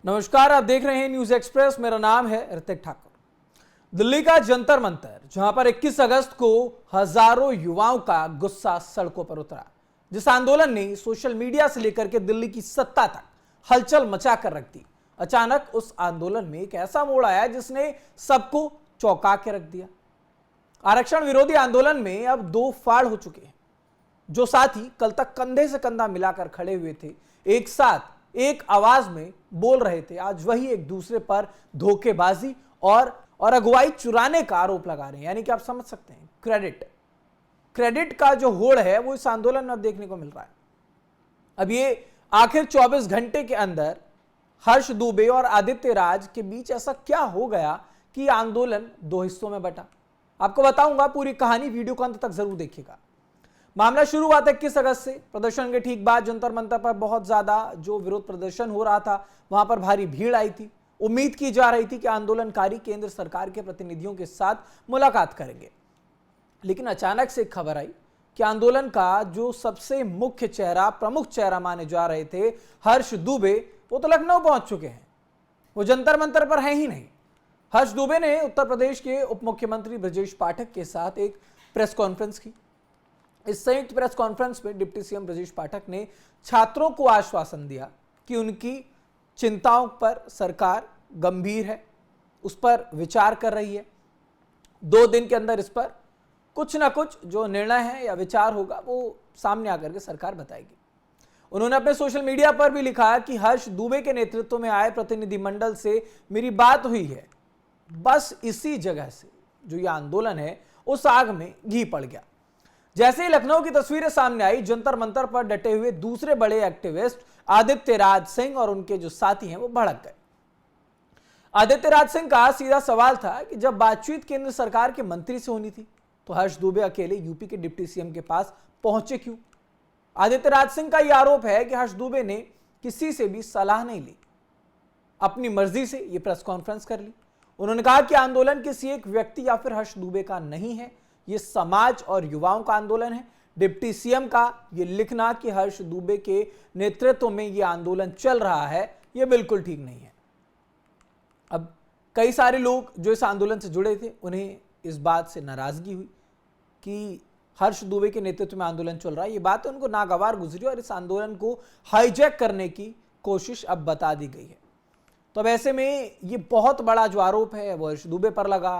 नमस्कार, आप देख रहे हैं न्यूज एक्सप्रेस। मेरा नाम है ऋतिक ठाकुर। दिल्ली का जंतर मंतर, जहां पर 21 अगस्त को हजारों युवाओं का गुस्सा सड़कों पर उतरा, जिस आंदोलन ने सोशल मीडिया से लेकर के दिल्ली की सत्ता तक हलचल मचा कर रख दी। अचानक उस आंदोलन में एक ऐसा मोड़ आया जिसने सबको चौंका के रख दिया। आरक्षण विरोधी आंदोलन में अब दो फाड़ हो चुके हैं। जो साथी कल तक कंधे से कंधा मिलाकर खड़े हुए थे, एक साथ एक आवाज में बोल रहे थे, आज वही एक दूसरे पर धोखेबाजी और अगुवाई चुराने का आरोप लगा रहे हैं। यानी कि आप समझ सकते हैं, क्रेडिट का जो होड़ है वो इस आंदोलन में अब देखने को मिल रहा है। अब ये आखिर 24 घंटे के अंदर हर्ष दुबे और आदित्य राज के बीच ऐसा क्या हो गया कि आंदोलन दो हिस्सों में बटा। आपको बताऊंगा, पूरी कहानी वीडियो को अंत तक जरूर देखिएगा। मामला शुरू हुआ था 21 अगस्त से। प्रदर्शन के ठीक बाद जंतर मंतर पर बहुत ज्यादा जो विरोध प्रदर्शन हो रहा था, वहां पर भारी भीड़ आई थी। उम्मीद की जा रही थी कि आंदोलनकारी केंद्र सरकार के प्रतिनिधियों के साथ मुलाकात करेंगे, लेकिन अचानक से खबर आई कि आंदोलन का जो सबसे मुख्य चेहरा, प्रमुख चेहरा माने जा रहे थे, हर्ष दुबे, वो तो लखनऊ पहुंच चुके हैं। वो जंतर मंतर पर है ही नहीं। हर्ष दुबे ने उत्तर प्रदेश के उप मुख्यमंत्री ब्रजेश पाठक के साथ एक प्रेस कॉन्फ्रेंस की। इस संयुक्त प्रेस कॉन्फ्रेंस में डिप्टी सीएम ब्रजेश पाठक ने छात्रों को आश्वासन दिया कि उनकी चिंताओं पर सरकार गंभीर है, उस पर विचार कर रही है। 2 दिन के अंदर इस पर कुछ ना कुछ जो निर्णय है या विचार होगा वो सामने आकर के सरकार बताएगी। उन्होंने अपने सोशल मीडिया पर भी लिखा कि हर्ष दुबे के नेतृत्व में आए प्रतिनिधिमंडल से मेरी बात हुई है। बस इसी जगह से जो ये आंदोलन है, उस आग में घी पड़ गया। जैसे ही लखनऊ की तस्वीरें सामने आई, जंतर मंतर पर डटे हुए दूसरे बड़े एक्टिविस्ट आदित्य राज सिंह और उनके जो साथी हैं वो भड़क गए। आदित्य राज सिंह का सीधा सवाल था कि जब बातचीत केंद्र सरकार के मंत्री से होनी थी तो हर्ष दुबे अकेले यूपी के डिप्टी सीएम के पास पहुंचे क्यों। आदित्य राज सिंह का यह आरोप है कि हर्ष दुबे ने किसी से भी सलाह नहीं ली, अपनी मर्जी से यह प्रेस कॉन्फ्रेंस कर ली। उन्होंने कहा कि आंदोलन किसी एक व्यक्ति या फिर हर्ष दुबे का नहीं है, ये समाज और युवाओं का आंदोलन है। डिप्टी सीएम का ये लिखना कि हर्ष दुबे के नेतृत्व में ये आंदोलन चल रहा है, ये बिल्कुल ठीक नहीं है। अब कई सारे लोग जो इस आंदोलन से जुड़े थे, उन्हें इस बात से नाराजगी हुई कि हर्ष दुबे के नेतृत्व में आंदोलन चल रहा है। ये बात उनको नागवार गुजरी और इस आंदोलन को हाईजैक करने की कोशिश अब बता दी गई है। तो अब ऐसे में ये बहुत बड़ा जो आरोप है वो हर्ष दुबे पर लगा।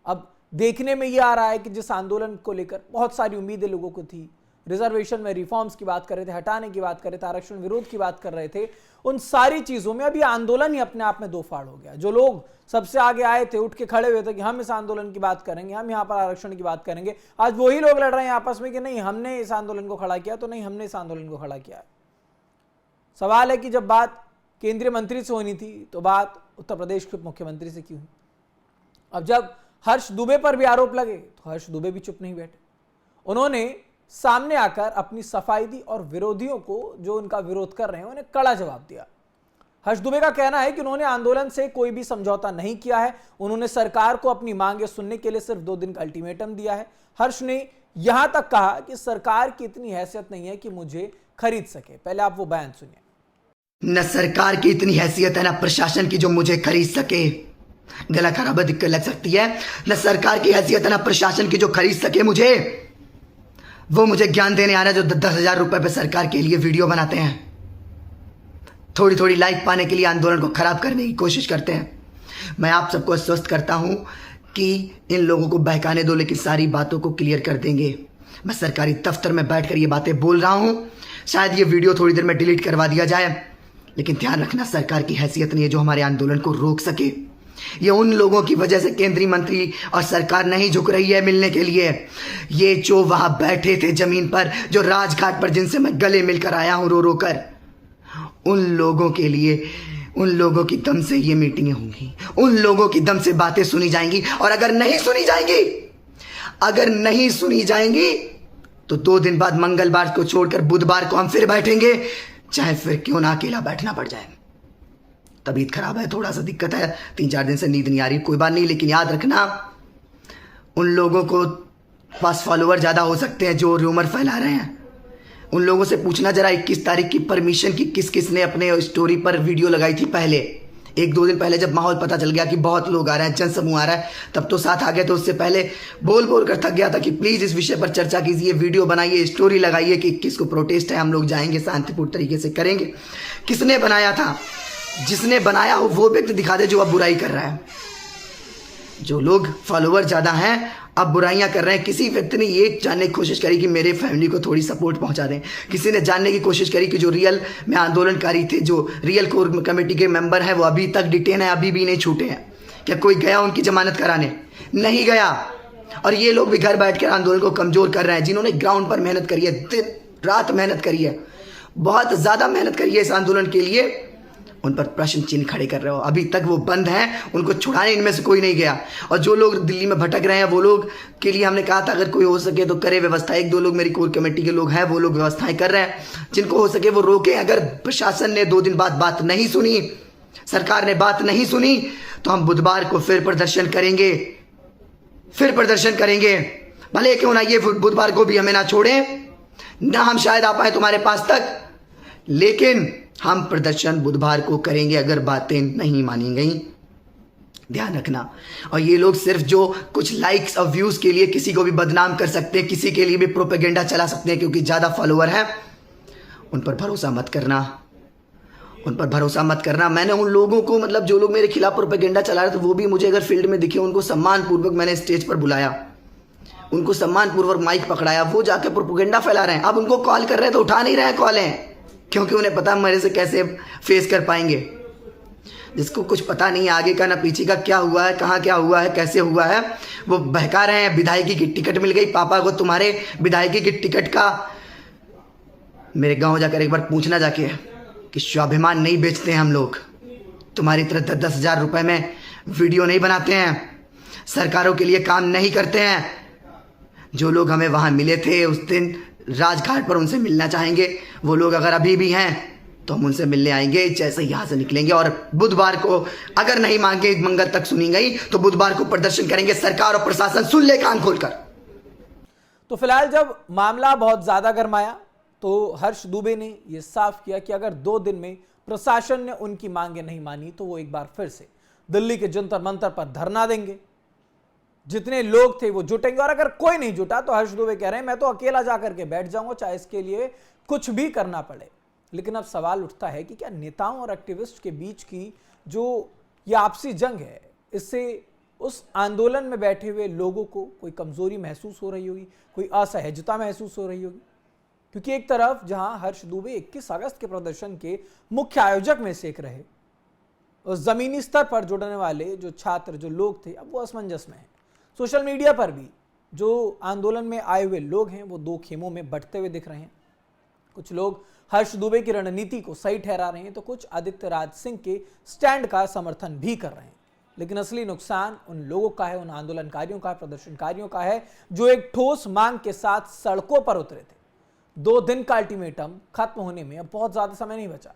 अब देखने में ये आ रहा है कि जिस आंदोलन को लेकर बहुत सारी उम्मीदें लोगों को थी, रिजर्वेशन में रिफॉर्म्स की बात कर रहे थे, हटाने की बात कर रहे थे, आरक्षण विरोध की बात कर रहे थे, उन सारी चीजों में अभी आंदोलन ही अपने आप में दो फाड़ हो गया। जो लोग सबसे आगे आए थे, उठ के खड़े हुए थे कि हम इस आंदोलन की बात करेंगे, हम यहाँ पर आरक्षण की बात करेंगे, आज वही लोग लड़ रहे हैं आपस में कि नहीं हमने इस आंदोलन को खड़ा किया, तो नहीं हमने इस आंदोलन को खड़ा किया। सवाल है कि जब बात केंद्रीय मंत्री से होनी थी तो बात उत्तर प्रदेश के मुख्यमंत्री से क्यों हुई। अब जब हर्ष दुबे पर भी आरोप लगे तो हर्ष दुबे भी चुप नहीं बैठे। उन्होंने सामने आकर अपनी सफाई दी और विरोधियों को, जो उनका विरोध कर रहे हैं, उन्हें कड़ा जवाब दिया। हर्ष दुबे का कहना है कि उन्होंने आंदोलन से कोई भी समझौता नहीं किया है। उन्होंने सरकार को अपनी मांगे सुनने के लिए सिर्फ 2 दिन का अल्टीमेटम दिया है। हर्ष ने यहां तक कहा कि सरकार की इतनी हैसियत नहीं है कि मुझे खरीद सके। पहले आप वो बयान सुनिए। न सरकार की इतनी हैसियत है, न प्रशासन की जो मुझे खरीद सके। गला खराब दिक्कत लग सकती है। न सरकार की हैसियत है, न प्रशासन की जो खरीद सके मुझे। वो मुझे ज्ञान देने आना जो 10,000 रुपए पे सरकार के लिए वीडियो बनाते हैं, थोड़ी थोड़ी लाइक पाने के लिए आंदोलन को खराब करने की कोशिश करते हैं। मैं आप सबको आश्वस्त करता हूं कि इन लोगों को बहकाने दो, लेकिन सारी बातों को क्लियर कर देंगे। मैं सरकारी दफ्तर में बैठकर ये बातें बोल रहा हूं। शायद ये वीडियो थोड़ी देर में डिलीट करवा दिया जाए, लेकिन ध्यान रखना, सरकार की हैसियत नहीं है जो हमारे आंदोलन को रोक सके। ये उन लोगों की वजह से केंद्रीय मंत्री और सरकार नहीं झुक रही है मिलने के लिए। ये जो वहां बैठे थे जमीन पर, जो राजघाट पर, जिनसे मैं गले मिलकर आया हूं रो रो कर, उन लोगों के लिए, उन लोगों की दम से ये मीटिंगें होंगी, उन लोगों की दम से बातें सुनी जाएंगी। और अगर नहीं सुनी जाएंगी तो 2 दिन बाद मंगलवार को छोड़कर बुधवार को हम फिर बैठेंगे, चाहे फिर क्यों ना अकेला बैठना पड़ जाए। तबीयत खराब है, थोड़ा सा दिक्कत है, 3-4 दिन से नींद नहीं आ रही, कोई बात नहीं, लेकिन याद रखना, उन लोगों को पास फॉलोअर ज्यादा हो सकते हैं जो र्यूमर फैला रहे हैं। उन लोगों से पूछना जरा 21 तारीख की परमिशन की किस किस ने अपने स्टोरी पर वीडियो लगाई थी पहले, एक दो दिन पहले जब माहौल पता चल गया कि बहुत लोग आ रहे हैं, जनसमूह आ रहा है, तब तो साथ आ गए। तो उससे पहले बोल बोल कर थक गया था कि प्लीज़ इस विषय पर चर्चा कीजिए, वीडियो बनाइए, स्टोरी लगाइए कि 21 को प्रोटेस्ट है, हम लोग जाएंगे, शांतिपूर्ण तरीके से करेंगे। किसने बनाया था? जिसने बनाया हो वो व्यक्ति दिखा दे जो अब बुराई कर रहा है। जो लोग फॉलोअर ज़्यादा हैं अब बुराइयां कर रहे हैं। किसी व्यक्ति ने ये जानने की कोशिश करी कि मेरे फैमिली को थोड़ी सपोर्ट पहुंचा दें। किसी ने जानने की कोशिश करी कि जो रियल में आंदोलनकारी थे, जो रियल कोर कमेटी के मेंबर हैं, वो अभी तक डिटेन है, अभी भी नहीं छूटे हैं। क्या कोई गया उनकी जमानत कराने? नहीं गया। और ये लोग भी घर बैठ कर आंदोलन को कमज़ोर कर रहे हैं। जिन्होंने ग्राउंड पर मेहनत करी है, दिन रात मेहनत करी है, बहुत ज़्यादा मेहनत करी है इस आंदोलन के लिए, उन पर प्रश्न चिन्ह खड़े कर रहे हो। अभी तक वो बंद हैं, उनको छुड़ाने इनमें से कोई नहीं गया। और जो लोग दिल्ली में भटक रहे हैं वो लोग के लिए हमने कहा था अगर कोई हो सके तो करे व्यवस्था। एक दो लोग मेरी कोर कमेटी के लोग हैं, वो लोग व्यवस्थाएं कर रहे हैं। जिनको हो सके वो रोके। अगर प्रशासन ने 2 दिन बाद बात नहीं सुनी, सरकार ने बात नहीं सुनी, तो हम बुधवार को फिर प्रदर्शन करेंगे, फिर प्रदर्शन करेंगे। भले क्यों ना ये बुधवार को भी हमें ना छोड़ें, ना हम शायद आ पाए तुम्हारे पास तक, लेकिन हम प्रदर्शन बुधवार को करेंगे अगर बातें नहीं मानी गई। ध्यान रखना। और ये लोग सिर्फ जो कुछ लाइक्स और व्यूज के लिए किसी को भी बदनाम कर सकते हैं, किसी के लिए भी प्रोपेगेंडा चला सकते हैं क्योंकि ज़्यादा फॉलोअर हैं, उन पर भरोसा मत करना, उन पर भरोसा मत करना। मैंने उन लोगों को, मतलब जो लोग मेरे खिलाफ प्रोपेगेंडा चला रहे थे, वो भी मुझे अगर फील्ड में दिखे, उनको सम्मानपूर्वक मैंने स्टेज पर बुलाया, उनको सम्मानपूर्वक माइक पकड़ाया, वो जाकर प्रोपेगेंडा फैला रहे हैं। अब उनको कॉल कर रहे हैं तो उठा नहीं रहे हैं कॉलें, क्योंकि उन्हें पता मेरे से कैसे फेस कर पाएंगे। जिसको कुछ पता नहीं है आगे का ना पीछे का, क्या हुआ है, कहाँ क्या हुआ है, कैसे हुआ है, वो बहका रहे हैं। विधायकी की टिकट मिल गई पापा को तुम्हारे, विधायकी की टिकट का मेरे गांव जाकर एक बार पूछना जाके कि स्वाभिमान नहीं बेचते हैं हम लोग, तुम्हारी तरह 10-10 हज़ार रुपये में वीडियो नहीं बनाते हैं, सरकारों के लिए काम नहीं करते हैं। जो लोग हमें वहाँ मिले थे उस दिन राजघाट पर, उनसे मिलना चाहेंगे। वो लोग अगर अभी भी हैं तो हम उनसे मिलने आएंगे जैसे यहाँ से निकलेंगे। और बुधवार को अगर नहीं मांगे, मंगल तक सुनी गई, तो बुधवार को प्रदर्शन करेंगे। सरकार और प्रशासन सुन ले कान खोलकर। तो फिलहाल जब मामला बहुत ज्यादा गर्माया तो हर्ष दुबे ने यह साफ किया कि अगर 2 दिन में प्रशासन ने उनकी मांगे नहीं मानी तो वो एक बार फिर से दिल्ली के जंतर मंतर पर धरना देंगे। जितने लोग थे वो जुटेंगे, और अगर कोई नहीं जुटा तो हर्ष दुबे कह रहे हैं मैं तो अकेला जाकर के बैठ जाऊंगा, चाहे इसके लिए कुछ भी करना पड़े। लेकिन अब सवाल उठता है कि क्या नेताओं और एक्टिविस्ट के बीच की जो ये आपसी जंग है, इससे उस आंदोलन में बैठे हुए लोगों को कोई कमजोरी महसूस हो रही होगी, कोई असहजता महसूस हो रही होगी? क्योंकि एक तरफ जहां हर्ष दुबे 21 अगस्त के प्रदर्शन के मुख्य आयोजक में से एक रहे, और जमीनी स्तर पर जुड़ने वाले जो छात्र, जो लोग थे, अब वो असमंजस में हैं। सोशल मीडिया पर भी जो आंदोलन में आए हुए लोग हैं वो 2 खेमों में बंटते हुए दिख रहे हैं। कुछ लोग हर्ष दुबे की रणनीति को सही ठहरा रहे हैं तो कुछ आदित्य राज सिंह के स्टैंड का समर्थन भी कर रहे हैं। लेकिन असली नुकसान उन लोगों का है, उन आंदोलनकारियों का, प्रदर्शनकारियों का है जो एक ठोस मांग के साथ सड़कों पर उतरे थे। 2 दिन का अल्टीमेटम खत्म होने में अब बहुत ज्यादा समय नहीं बचा।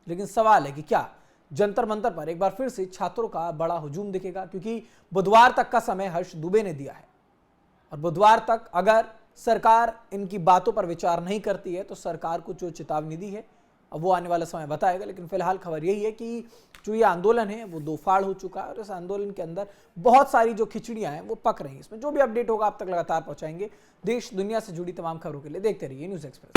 लेकिन सवाल है कि क्या जंतर मंतर पर एक बार फिर से छात्रों का बड़ा हुजूम दिखेगा? क्योंकि बुधवार तक का समय हर्ष दुबे ने दिया है, और बुधवार तक अगर सरकार इनकी बातों पर विचार नहीं करती है तो सरकार को जो चेतावनी दी है अब वो आने वाला समय बताएगा। लेकिन फिलहाल खबर यही है कि जो ये आंदोलन है वो 2 फाड़ हो चुका है, और इस आंदोलन के अंदर बहुत सारी जो खिचड़ियां हैं वो पक रही हैं। इसमें जो भी अपडेट होगा आप तक लगातार पहुंचाएंगे। देश दुनिया से जुड़ी तमाम खबरों के लिए देखते रहिए न्यूज़ एक्सप्रेस।